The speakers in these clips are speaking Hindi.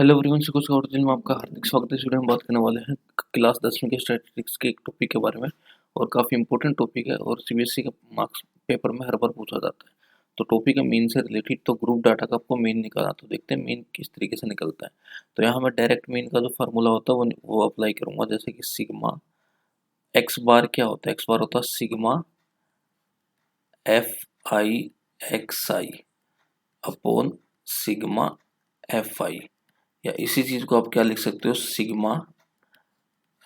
हेलो एवरीवन, सुकुल स्कॉट में आपका हार्दिक स्वागत है। स्टूडेंट हम बात करने वाले हैं क्लास 10वीं के स्टैटिस्टिक्स के एक टॉपिक के बारे में। और काफ़ी इंपॉर्टेंट टॉपिक है और सीबीएसई का मार्क्स पेपर में हर बार पूछा जाता है। तो टॉपिक है मीन से रिलेटेड। तो ग्रुप डाटा का आपको मीन निकालना, तो देखते हैं मीन किस तरीके से निकलता है। तो यहाँ मैं डायरेक्ट मीन का जो फार्मूला होता है वो अप्लाई करूँगा। जैसे कि सिग्मा एक्स बार क्या होता है, एक्स बार होता है sigma f i x i upon sigma f i. या इसी चीज़ को आप क्या लिख सकते हो, sigma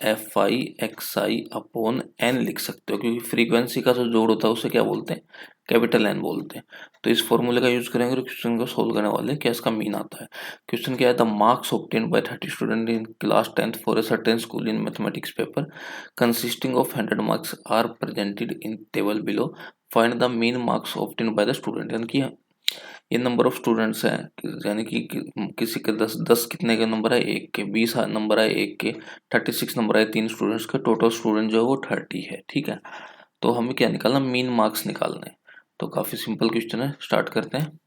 f i x i upon n लिख सकते हो, क्योंकि फ्रीक्वेंसी का जो जोड़ होता है उसे क्या बोलते हैं, कैपिटल एन बोलते हैं। तो इस फॉर्मूले का यूज करेंगे तो क्वेश्चन को सोल्व करने वाले क्या इसका मीन आता है। क्वेश्चन क्या है, the marks obtained by 30 student in class 10th for a certain school in mathematics paper consisting of 100 marks are presented in table below. Find the mean marks obtained by the student. यानी कि ये नंबर ऑफ स्टूडेंट्स हैं, यानी कि किसी के 10 कितने के नंबर है, एक के 20 नंबर है, एक के 36 नंबर है, 3 स्टूडेंट्स का टोटल स्टूडेंट जो है वो 30 है। ठीक है, तो हमें क्या निकालना, मीन मार्क्स निकालने हैं। तो काफी सिंपल क्वेश्चन है, स्टार्ट करते हैं।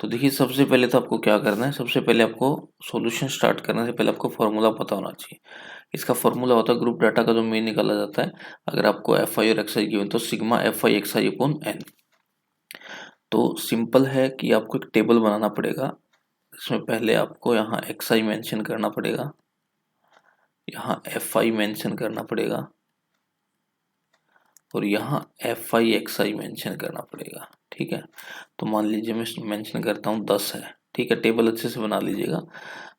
तो देखिए, सबसे पहले तो आपको क्या करना है, सबसे पहले आपको सॉल्यूशन स्टार्ट करने से पहले आपको फॉर्मूला पता होना चाहिए। इसका फॉर्मूला होता है ग्रुप डाटा का जो मीन निकाला जाता है, अगर आपको एफ आई और एक्स आई गिवन तो sigma f i x i upon n. तो सिंपल है कि आपको एक टेबल बनाना पड़ेगा। इसमें पहले आपको यहाँ एक्स आई मैंशन करना पड़ेगा, यहाँ एफ आई मैंशन करना पड़ेगा और यहाँ F i x I mention करना पड़ेगा। ठीक है, तो मान लीजिए मैं मैंशन करता हूँ 10 है। ठीक है, टेबल अच्छे से बना लीजिएगा।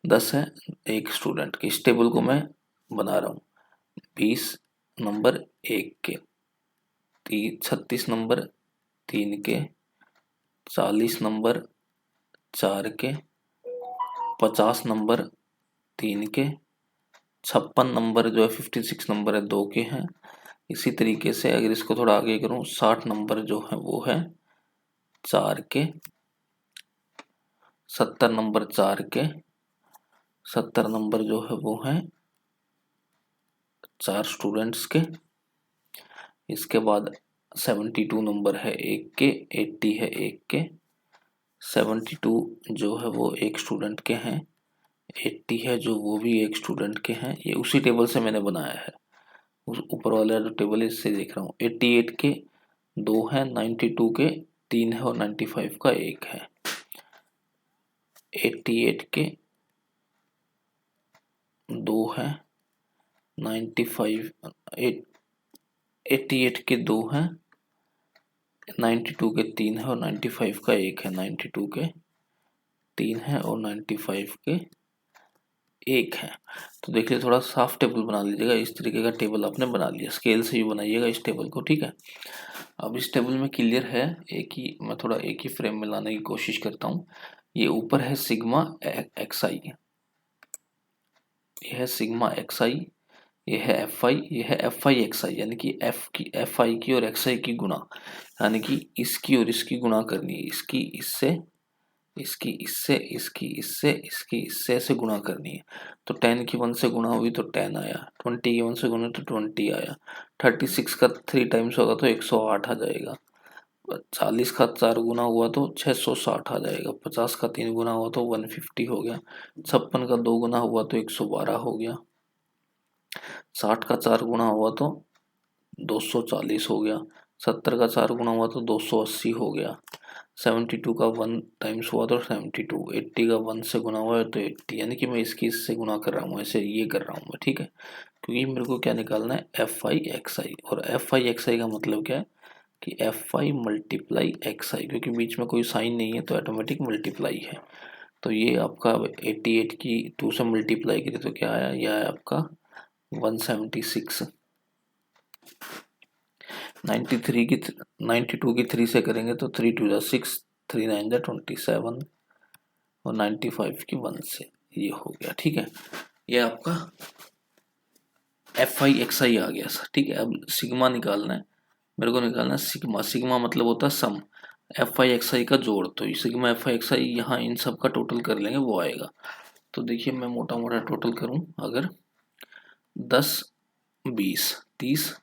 10 है एक स्टूडेंट की, इस टेबल को मैं बना रहा हूँ। 20 नंबर एक के, 36 नंबर 3 के, 40 नंबर 4 के, 50 नंबर 3 के, 56 नंबर जो है 56 नंबर है 2 के हैं। इसी तरीके से अगर इसको थोड़ा आगे करूं, 60 नंबर जो है वो है 4 के, 70 नंबर 4 के, 70 नंबर जो है वो है 4 स्टूडेंट्स के। इसके बाद 72 नंबर है एक के, 80 है एक के, 72 जो है वो एक स्टूडेंट के हैं, 80 है जो वो भी एक स्टूडेंट के हैं। ये उसी टेबल से मैंने बनाया है, उस ऊपर वाला जो टेबल है इससे देख रहा हूँ। 88 के 2 है, 92 के 3 है और 95 का 1 है। 88 के 2 है, 95 88 के 2 है, 92 के 3 है और 95 का 1 है। 92 के 3 है और 95 के 1 है। तो देखिए, थोड़ा साफ टेबल बना लीजिएगा। इस तरीके का टेबल आपने बना लिया, स्केल से ही बनाइएगा इस टेबल को। ठीक है, अब इस टेबल में क्लियर है, मैं थोड़ा एक ही फ्रेम में लाने की कोशिश करता हूँ। ये ऊपर है सिग्मा एक्स आई, ये है सिग्मा एक्स आई, ये है एफ आई, ये है एफ आई एक्स आई। यानी कि एफ आई की और एक्स आई की गुणा, यानी कि इसकी और इसकी गुणा करनी है। इसकी इससे, इसकी इससे, इसकी इससे, इसकी इससे ऐसे गुणा करनी है। तो 10 की 1 से गुणा हुई तो 10 आया, 20 की 1 से गुणा तो 20 आया, 36 का 3 टाइम्स होगा तो 108 आ जाएगा, 40 का 4 गुना हुआ तो 660 आ जाएगा, 50 का 3 गुना हुआ तो 150 हो गया, 56 का 2 गुना हुआ तो 112 हो गया, 60 का 4 गुना हुआ तो 240 हो गया, 70 का 4 गुना हुआ तो 280 हो गया, 72 का 1 टाइम्स हुआ तो 72, 80 का 1 से गुना हुआ है तो 80। यानी कि मैं इसकी इससे गुना कर रहा हूँ, ऐसे ये कर रहा हूँ मैं। ठीक है, क्योंकि मेरे को क्या निकालना है, एफ आई एक्स आई। और एफ आई एक्स आई का मतलब क्या है कि एफ आई मल्टीप्लाई एक्स आई, क्योंकि बीच में कोई साइन नहीं है तो ऑटोमेटिक मल्टीप्लाई है। तो ये आपका 88 की 2 से मल्टीप्लाई करें तो क्या आया, यह आया आपका 176। 93 की 92 की 3 से करेंगे तो 3 2 जा 6, 3 9 जा 27 और 95 की 1 से ये हो गया। ठीक है, ये आपका एफ आई एक्स आई आ गया सर। ठीक है, अब सिग्मा निकालना है, मेरे को निकालना है सिग्मा। सिग्मा मतलब होता है सम, एफ आई एक्स आई का जोड़। तो सिग्मा एफ आई एक्स आई यहाँ इन सब का टोटल कर लेंगे, वो आएगा। तो देखिए, मैं मोटा मोटा टोटल करूं, अगर 10 20 30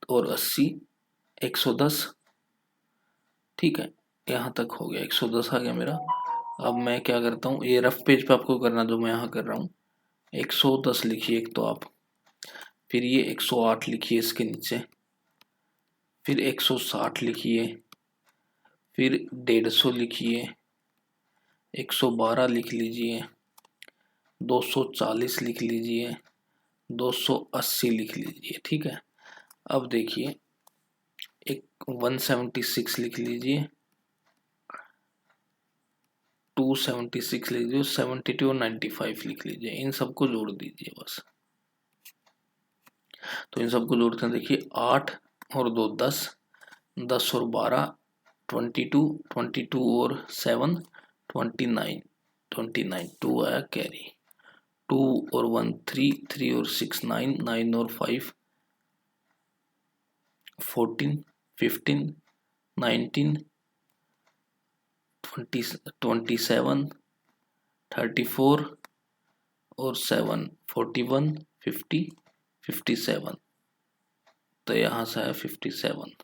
और 80 110, ठीक है, यहाँ तक हो गया, 110 आ गया मेरा। अब मैं क्या करता हूँ, ये रफ पेज पे आपको करना जो मैं यहाँ कर रहा हूँ। 110 लिखिए एक तो आप, फिर ये 108 लिखिए इसके नीचे, फिर 160 लिखिए, फिर 150 लिखिए, 112 लिख लीजिए, 240 लिख लीजिए, 280 लिख लीजिए। ठीक है, अब देखिए एक 176 लिख लीजिए, 276 लिख लीजिए, 72 और 95 लिख लीजिए। इन सबको जोड़ दीजिए बस। तो इन सबको जोड़ते हैं, देखिए 8 और 2 10, 10 और 12 22, 22 और 7 29, 29 2 आया कैरी, 2 और 1 3, 3 और 6 9, 9 और 5 14, 15 19 20, 27 34 और 7 41 50 57। तो यहाँ से आया 57।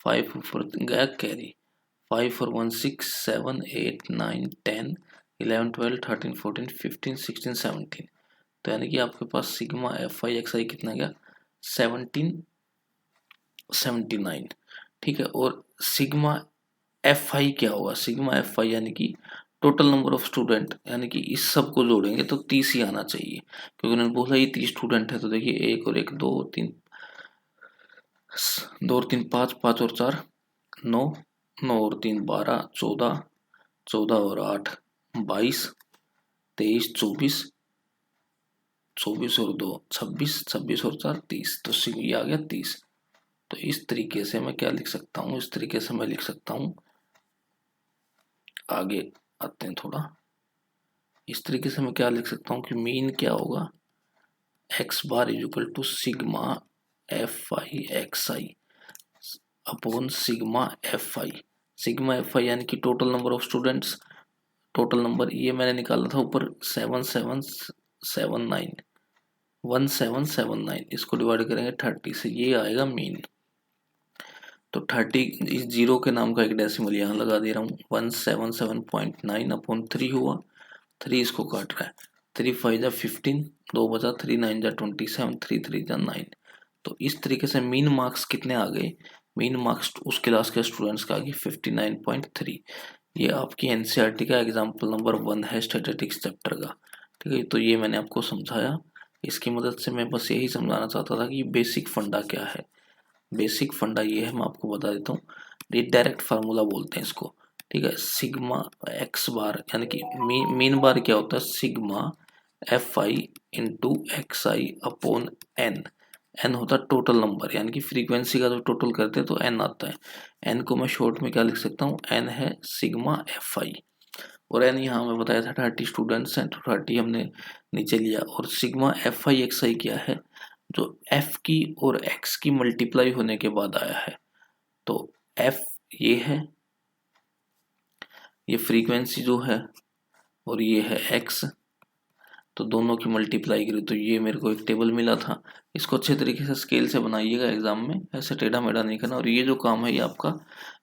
5 ऊपर गया कैरी, 5 और 1 6 7 8 9 10 11 12 13 14 15 16 17। तो यानी कि आपके पास सिग्मा एफ आई एक्स आई कितना गया, 1779। ठीक है, और सिग्मा एफ आई क्या होगा, सिग्मा एफ आई यानी कि टोटल नंबर ऑफ स्टूडेंट, यानी कि इस सब को जोड़ेंगे तो 30 ही आना चाहिए, क्योंकि उन्होंने बोला ये 30 स्टूडेंट है। तो देखिए 1 और 1 2 3, 2 और 3 5, 5 और 4 9, 9 और 3 12 14, 14 और 8 22, 23 24, 24 और 2 26, 26 और 4 30। तो ये आ गया 30। तो इस तरीके से मैं क्या लिख सकता हूँ, इस तरीके से मैं लिख सकता हूँ, आगे आते हैं थोड़ा। इस तरीके से मैं क्या लिख सकता हूँ कि मीन क्या होगा, x bar is equal to sigma f i x i upon sigma f i. Sigma f i यानी कि total number of students, total number ये मैंने निकाला था ऊपर 7779, 1779, इसको डिवाइड करेंगे 30 से, ये आएगा मीन। तो 30 इस जीरो के नाम का एक डेसिमल यहाँ लगा दे रहा हूँ, 177.9 अपॉन 3 हुआ, 3 इसको काट रहा है, 3 5 जा 15, 2 बचा, 3 9 जा 27, 3 3 जा 9। तो इस तरीके से मीन मार्क्स कितने आ गए, मीन मार्क्स उस क्लास के स्टूडेंट्स का आ गई 59.3। ये आपकी एनसीईआरटी का एग्जाम्पल नंबर 1 है स्टैटिस्टिक्स चैप्टर का। ठीक है, तो ये मैंने आपको समझाया, इसकी मदद से मैं बस यही समझाना चाहता था कि बेसिक फंडा क्या है। बेसिक फंडा ये है, मैं आपको बता देता हूँ, ये डायरेक्ट फार्मूला बोलते हैं इसको। ठीक है, सिग्मा एक्स बार यानी कि मीन बार क्या होता है, sigma f i into x i upon n. N होता है टोटल नंबर, यानी कि फ्रीक्वेंसी का जो टोटल करते हैं तो एन आता है। एन को मैं शॉर्ट में क्या लिख सकता हूँ, एन है सिग्मा एफ आई, और एन यहाँ मैं बताया था 30 स्टूडेंट्स हैं तो 30 हमने नीचे लिया। और सिग्मा एफ आई एक्स आई क्या है, जो एफ की और एक्स की मल्टीप्लाई होने के बाद आया है। तो एफ ये है, ये फ्रीक्वेंसी जो है, और ये है एक्स, तो दोनों की मल्टीप्लाई करी तो ये मेरे को एक टेबल मिला था। इसको अच्छे तरीके से स्केल से बनाइएगा एग्जाम में, ऐसे टेढ़ा मेढ़ा नहीं करना। और ये जो काम है ये आपका,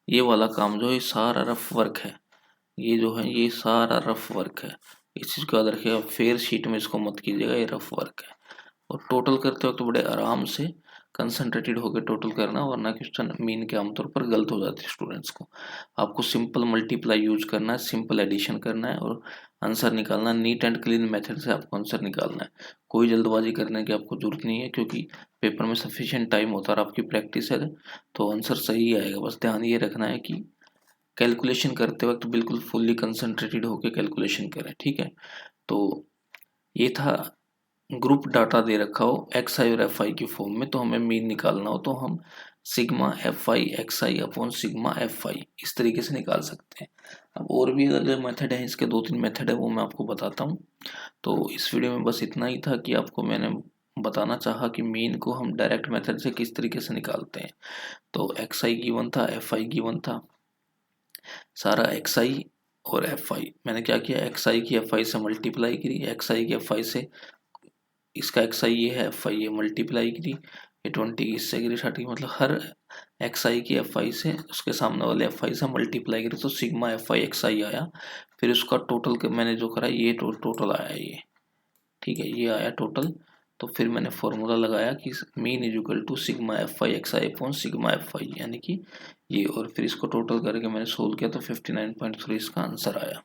ये वाला काम जो है सारा रफ वर्क है, ये जो है ये सारा रफ वर्क है, इस चीज़ को याद रखिएगा। फेयर शीट में इसको मत कीजिएगा, ये रफ वर्क है। और टोटल करते वक्त तो बड़े आराम से कंसंट्रेटेड होकर टोटल करना, वरना क्वेश्चन मीन के आमतौर पर गलत हो जाती है स्टूडेंट्स को। आपको सिंपल मल्टीप्लाई यूज करना है, सिंपल एडिशन करना है और आंसर निकालना है। नीट एंड क्लीन मेथड से आपको आंसर निकालना है, कोई जल्दबाजी करने की आपको जरूरत नहीं है, क्योंकि पेपर में सफिशिएंट टाइम होता है और आपकी प्रैक्टिस है तो आंसर सही आएगा। बस ध्यान ये रखना है कि कैलकुलेशन करते वक्त बिल्कुल फुल्ली कंसंट्रेटेड होकर कैलकुलेशन करें। ठीक है, तो ये था, ग्रुप डाटा दे रखा हो एक्स आई और एफ आई की फॉर्म में, तो हमें मीन निकालना हो तो हम sigma f i x i upon sigma f आई इस तरीके से निकाल सकते हैं। अब और भी अगर मेथड है, इसके 2-3 मेथड है, वो मैं आपको बताता हूँ। तो इस वीडियो में बस इतना ही था कि आपको मैंने बताना चाहा कि मीन को हम डायरेक्ट मेथड से किस तरीके से निकालते हैं। तो एक्स आई गिवन था, एफ आई गिवन था, सारा एक्स आई और एफ आई मैंने क्या किया, एक्स आई की एफ आई से मल्टीप्लाई करी, एक्स आई की एफ आई से, इसका एक्स आई ये है, एफ आई ये मल्टीप्लाई करी, ये 20 की इससे गिरी 30 मतलब हर एक्स आई की एफ आई से उसके सामने वाले एफ आई से मल्टीप्लाई करी तो सिग्मा एफ आई एक्स आई आया। फिर उसका टोटल मैंने जो करा ये टोटल आया ये, ठीक है, ये आया टोटल। तो फिर मैंने फॉर्मूला लगाया कि mean is equal to sigma f i x i upon sigma f i, यानी कि ये, और फिर इसको टोटल करके मैंने सोल्व किया तो 59.3 इसका आंसर आया।